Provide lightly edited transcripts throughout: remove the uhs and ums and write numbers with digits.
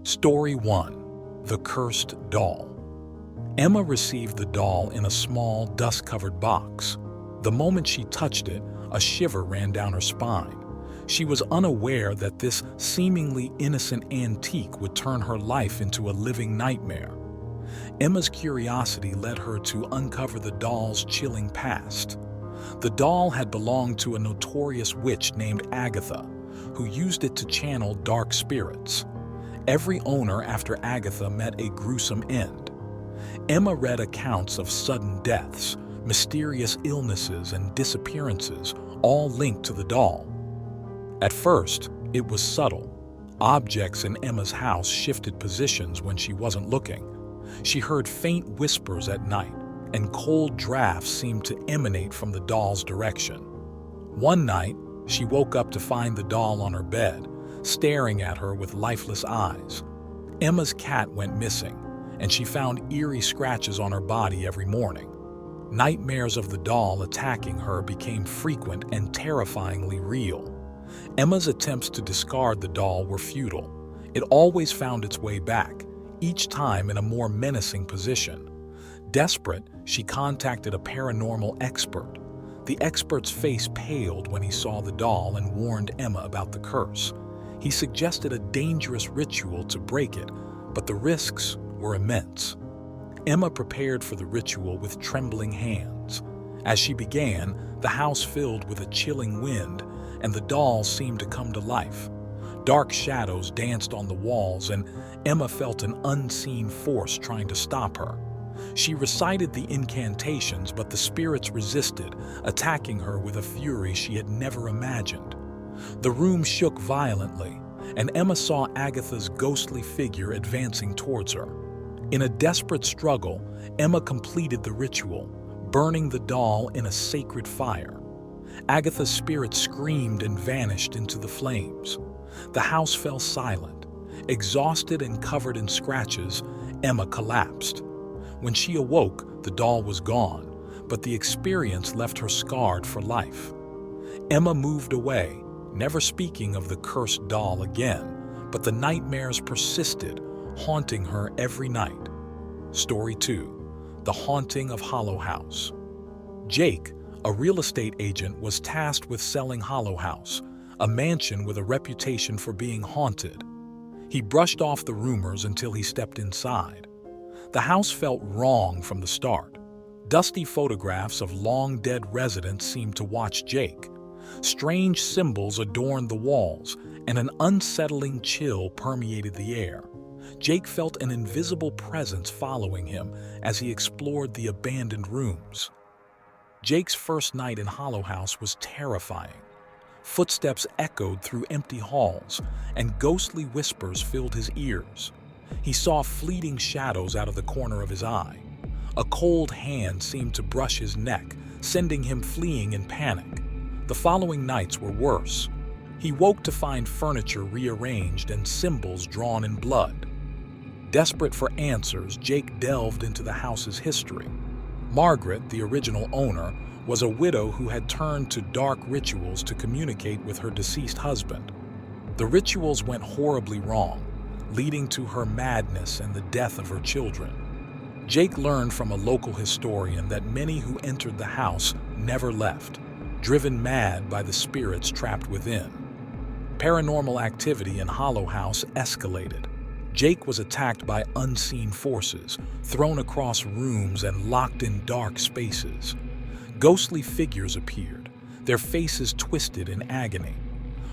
Story 1. The Cursed Doll. Emma received the doll in a small, dust-covered box. The moment she touched it, a shiver ran down her spine. She was unaware that this seemingly innocent antique would turn her life into a living nightmare. Emma's curiosity led her to uncover the doll's chilling past. The doll had belonged to a notorious witch named Agatha, who used it to channel dark spirits. Every owner after Agatha met a gruesome end. Emma read accounts of sudden deaths, mysterious illnesses, and disappearances, all linked to the doll. At first, it was subtle. Objects in Emma's house shifted positions when she wasn't looking. She heard faint whispers at night, and cold drafts seemed to emanate from the doll's direction. One night, she woke up to find the doll on her bed, staring at her with lifeless eyes. Emma's cat went missing, and she found eerie scratches on her body every morning. Nightmares of the doll attacking her became frequent and terrifyingly real. Emma's attempts to discard the doll were futile. It always found its way back, each time in a more menacing position. Desperate, she contacted a paranormal expert. The expert's face paled when he saw the doll and warned Emma about the curse. He suggested a dangerous ritual to break it, but the risks were immense. Emma prepared for the ritual with trembling hands. As she began, the house filled with a chilling wind, and the doll seemed to come to life. Dark shadows danced on the walls, and Emma felt an unseen force trying to stop her. She recited the incantations, but the spirits resisted, attacking her with a fury she had never imagined. The room shook violently, and Emma saw Agatha's ghostly figure advancing towards her. In a desperate struggle, Emma completed the ritual, burning the doll in a sacred fire. Agatha's spirit screamed and vanished into the flames. The house fell silent. Exhausted and covered in scratches, Emma collapsed. When she awoke, the doll was gone, but the experience left her scarred for life. Emma moved away, never speaking of the cursed doll again, but the nightmares persisted, haunting her every night. Story 2. The Haunting of Hollow House. Jake, a real estate agent, was tasked with selling Hollow House, a mansion with a reputation for being haunted. He brushed off the rumors until he stepped inside. The house felt wrong from the start. Dusty photographs of long-dead residents seemed to watch Jake. Strange symbols adorned the walls, and an unsettling chill permeated the air. Jake felt an invisible presence following him as he explored the abandoned rooms. Jake's first night in Hollow House was terrifying. Footsteps echoed through empty halls, and ghostly whispers filled his ears. He saw fleeting shadows out of the corner of his eye. A cold hand seemed to brush his neck, sending him fleeing in panic. The following nights were worse. He woke to find furniture rearranged and symbols drawn in blood. Desperate for answers, Jake delved into the house's history. Margaret, the original owner, was a widow who had turned to dark rituals to communicate with her deceased husband. The rituals went horribly wrong, leading to her madness and the death of her children. Jake learned from a local historian that many who entered the house never left, driven mad by the spirits trapped within. Paranormal activity in Hollow House escalated. Jake was attacked by unseen forces, thrown across rooms and locked in dark spaces. Ghostly figures appeared, their faces twisted in agony.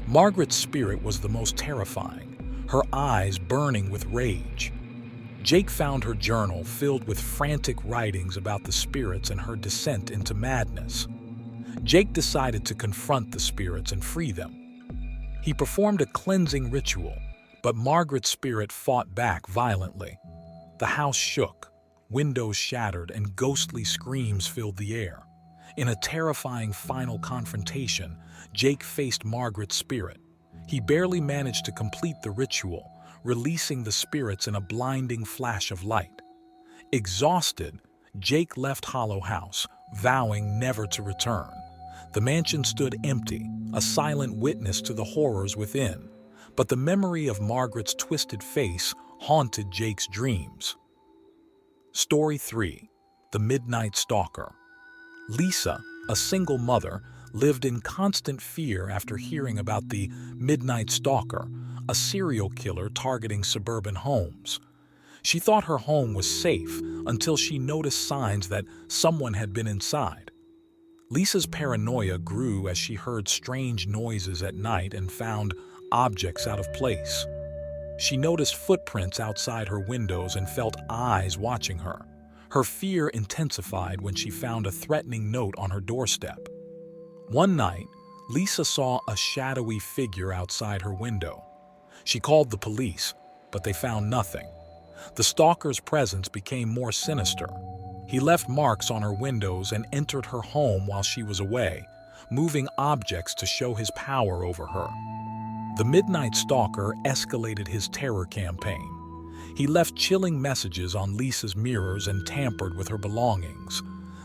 Margaret's spirit was the most terrifying, her eyes burning with rage. Jake found her journal filled with frantic writings about the spirits and her descent into madness. Jake decided to confront the spirits and free them. He performed a cleansing ritual, but Margaret's spirit fought back violently. The house shook, windows shattered, and ghostly screams filled the air. In a terrifying final confrontation, Jake faced Margaret's spirit. He barely managed to complete the ritual, releasing the spirits in a blinding flash of light. Exhausted, Jake left Hollow House, vowing never to return. The mansion stood empty, a silent witness to the horrors within. but the memory of Margaret's twisted face haunted Jake's dreams. Story 3. The Midnight Stalker. Lisa, a single mother, lived in constant fear after hearing about the Midnight Stalker, a serial killer targeting suburban homes. She thought her home was safe until she noticed signs that someone had been inside. Lisa's paranoia grew as she heard strange noises at night and found objects out of place. She noticed footprints outside her windows and felt eyes watching her. Her fear intensified when she found a threatening note on her doorstep. One night, Lisa saw a shadowy figure outside her window. She called the police, but they found nothing. The stalker's presence became more sinister. He left marks on her windows and entered her home while she was away, moving objects to show his power over her. The Midnight Stalker escalated his terror campaign. He left chilling messages on Lisa's mirrors and tampered with her belongings.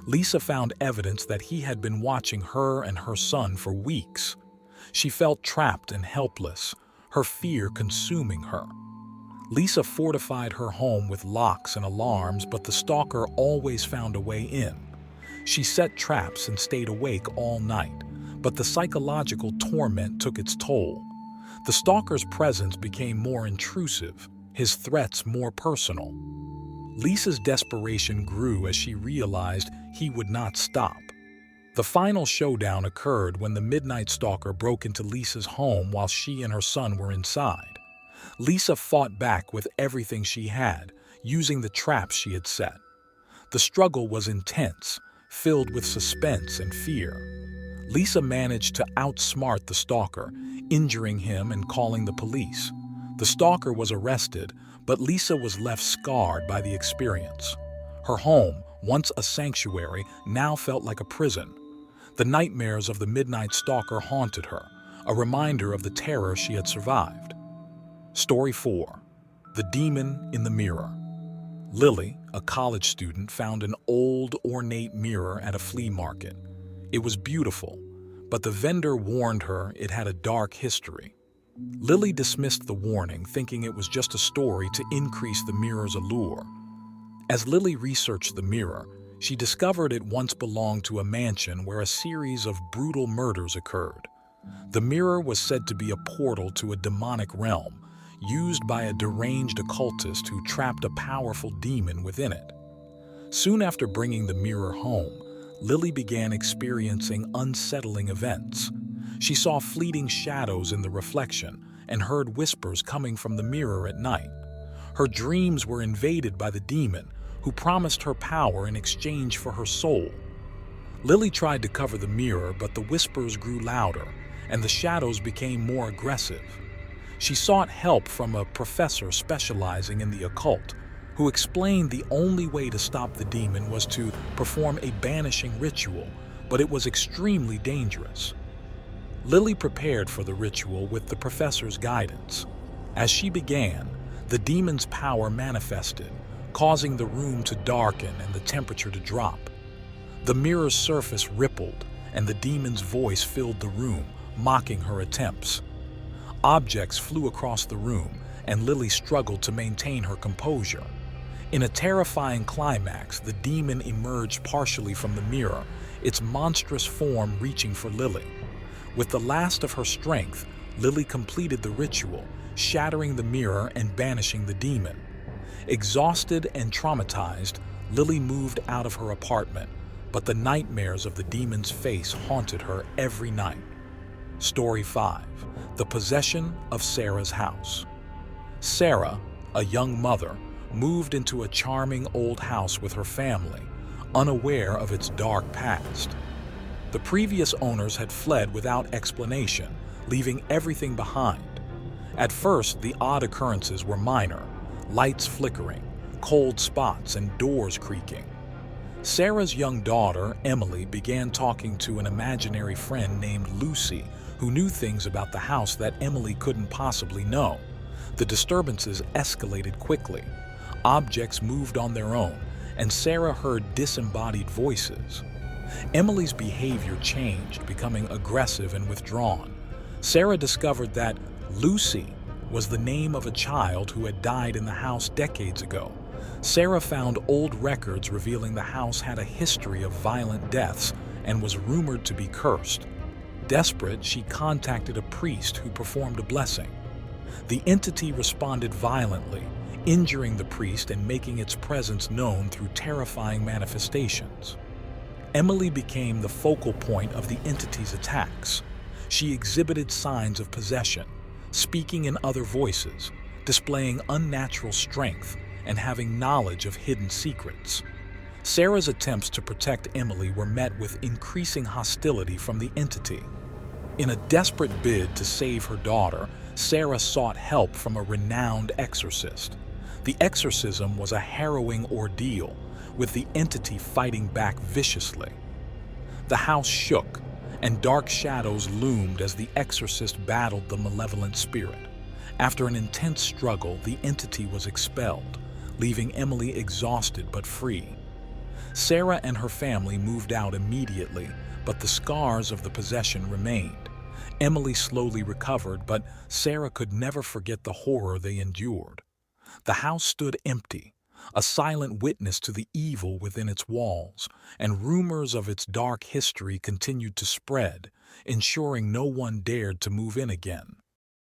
Lisa found evidence that he had been watching her and her son for weeks. She felt trapped and helpless, her fear consuming her. Lisa fortified her home with locks and alarms, but the stalker always found a way in. She set traps and stayed awake all night, but the psychological torment took its toll. The stalker's presence became more intrusive, his threats more personal. Lisa's desperation grew as she realized he would not stop. The final showdown occurred when the Midnight Stalker broke into Lisa's home while she and her son were inside. Lisa fought back with everything she had, using the traps she had set. The struggle was intense, filled with suspense and fear. Lisa managed to outsmart the stalker, injuring him and calling the police. The stalker was arrested, but Lisa was left scarred by the experience. Her home, once a sanctuary, now felt like a prison. The nightmares of the Midnight Stalker haunted her, a reminder of the terror she had survived. Story 4. The Demon in the Mirror. Lily, a college student, found an old, ornate mirror at a flea market. It was beautiful, but the vendor warned her it had a dark history. Lily dismissed the warning, thinking it was just a story to increase the mirror's allure. As Lily researched the mirror, she discovered it once belonged to a mansion where a series of brutal murders occurred. The mirror was said to be a portal to a demonic realm, used by a deranged occultist who trapped a powerful demon within it. Soon after bringing the mirror home, Lily began experiencing unsettling events. She saw fleeting shadows in the reflection and heard whispers coming from the mirror at night. Her dreams were invaded by the demon, who promised her power in exchange for her soul. Lily tried to cover the mirror, but the whispers grew louder, and the shadows became more aggressive. She sought help from a professor specializing in the occult, who explained the only way to stop the demon was to perform a banishing ritual, but it was extremely dangerous. Lily prepared for the ritual with the professor's guidance. As she began, the demon's power manifested, causing the room to darken and the temperature to drop. The mirror's surface rippled, and the demon's voice filled the room, mocking her attempts. Objects flew across the room, and Lily struggled to maintain her composure. In a terrifying climax, the demon emerged partially from the mirror, its monstrous form reaching for Lily. With the last of her strength, Lily completed the ritual, shattering the mirror and banishing the demon. Exhausted and traumatized, Lily moved out of her apartment, but the nightmares of the demon's face haunted her every night. Story 5. The Possession of Sarah's House. Sarah, a young mother, moved into a charming old house with her family, unaware of its dark past. The previous owners had fled without explanation, leaving everything behind. At first, the odd occurrences were minor: lights flickering, cold spots, and doors creaking. Sarah's young daughter, Emily, began talking to an imaginary friend named Lucy, who knew things about the house that Emily couldn't possibly know. The disturbances escalated quickly. Objects moved on their own, and Sarah heard disembodied voices. Emily's behavior changed, becoming aggressive and withdrawn. Sarah discovered that Lucy was the name of a child who had died in the house decades ago. Sarah found old records revealing the house had a history of violent deaths and was rumored to be cursed. Desperate, she contacted a priest who performed a blessing. The entity responded violently, injuring the priest and making its presence known through terrifying manifestations. Emily became the focal point of the entity's attacks. She exhibited signs of possession, speaking in other voices, displaying unnatural strength, and having knowledge of hidden secrets. Sarah's attempts to protect Emily were met with increasing hostility from the entity. In a desperate bid to save her daughter, Sarah sought help from a renowned exorcist. The exorcism was a harrowing ordeal, with the entity fighting back viciously. The house shook, and dark shadows loomed as the exorcist battled the malevolent spirit. After an intense struggle, the entity was expelled, leaving Emily exhausted but free. Sarah and her family moved out immediately, but the scars of the possession remained. Emily slowly recovered, but Sarah could never forget the horror they endured. The house stood empty, a silent witness to the evil within its walls, and rumors of its dark history continued to spread, ensuring no one dared to move in again.